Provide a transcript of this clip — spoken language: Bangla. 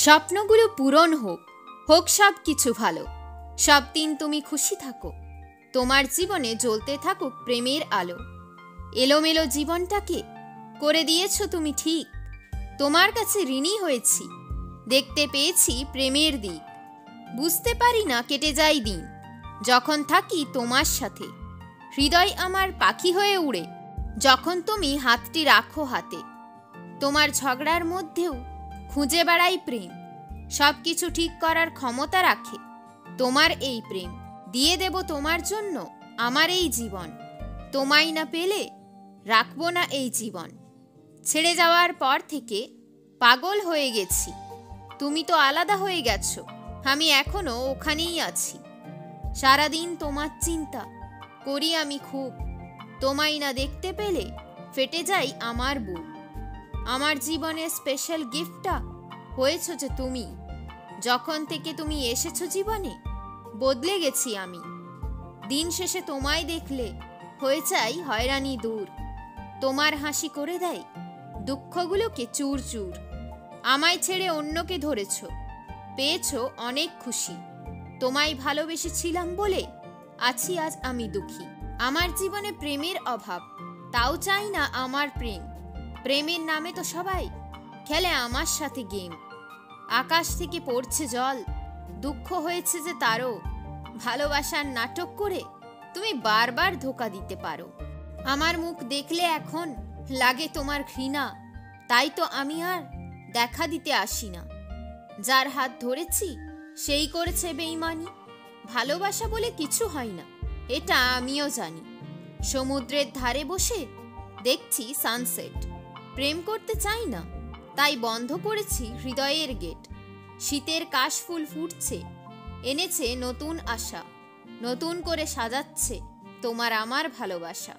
স্বপ্নগুলো পূরণ হোক, হোক সব কিছু ভালো। সব দিন তুমি খুশি থাকো, তোমার জীবনে জ্বলতে থাকুক প্রেমের আলো। এলোমেলো জীবনটাকে করে দিয়েছো তুমি ঠিক, তোমার কাছে ঋণী হয়েছি, দেখতে পেয়েছি প্রেমের দিক। বুঝতে পারি না কেটে যায় দিন, যখন থাকি তোমার সাথে। হৃদয় আমার পাখি হয়ে উড়ে, যখন তুমি হাতটি রাখো হাতে। তোমার ঝগড়ার মধ্যেও খুঁজে বেড়াই প্রেম, সব কিছু ঠিক করার ক্ষমতা রাখে তোমার এই প্রেম। দিয়ে দেব তোমার জন্য আমার এই জীবন, তোমায় না পেলে রাখবো না এই জীবন। ছেড়ে যাওয়ার পর থেকে পাগল হয়ে গেছি, তুমি তো আলাদা হয়ে গেছো, আমি এখনো ওখানেই আছি। সারাদিন তোমার চিন্তা করি আমি খুব, তোমায় না দেখতে পেলে ফেটে যাই আমার বুক। আমার জীবনের স্পেশাল গিফটটা হয়েছো যে তুমি, যখন থেকে তুমি এসেছো জীবনে বদলে গেছি আমি। দিন শেষে তোমায় দেখলে হয়ে যাই হয়রানি দূর, তোমার হাসি করে দেয় দুঃখগুলোকে চূর চূর। আমায় ছেড়ে অন্যকে ধরেছো, পেয়েছো অনেক খুশি, তোমায় ভালোবেসেছিলাম বলে আছি আজ আমি দুঃখী। আমার জীবনে প্রেমের অভাব, তাও চাই না আমার প্রেম। প্রেমের নামে তো সবাই খেলে আমার সাথে গেম। আকাশ থেকে পড়ছে জল, দুঃখ হয়েছে যে তারও। ভালোবাসার নাটক করে তুমি বারবার ধোঁকা দিতে পারো। আমার মুখ দেখলে এখন লাগে তোমার ঘৃণা, তাই তো আমি আর দেখা দিতে আসি না। যার হাত ধরেছি সেই করেছে বেইমানি। ভালোবাসা বলে কিছু হয় না, এটা আমিও জানি। সমুদ্রের ধারে বসে দেখছি সানসেট, প্রেম করতে চাই না তাই বন্ধ করেছি হৃদয়ের গেট। শীতের কাশফুল ফুটছে, এনেছে নতুন আশা, নতুন করে সাজাচ্ছে তোমার আমার ভালোবাসা।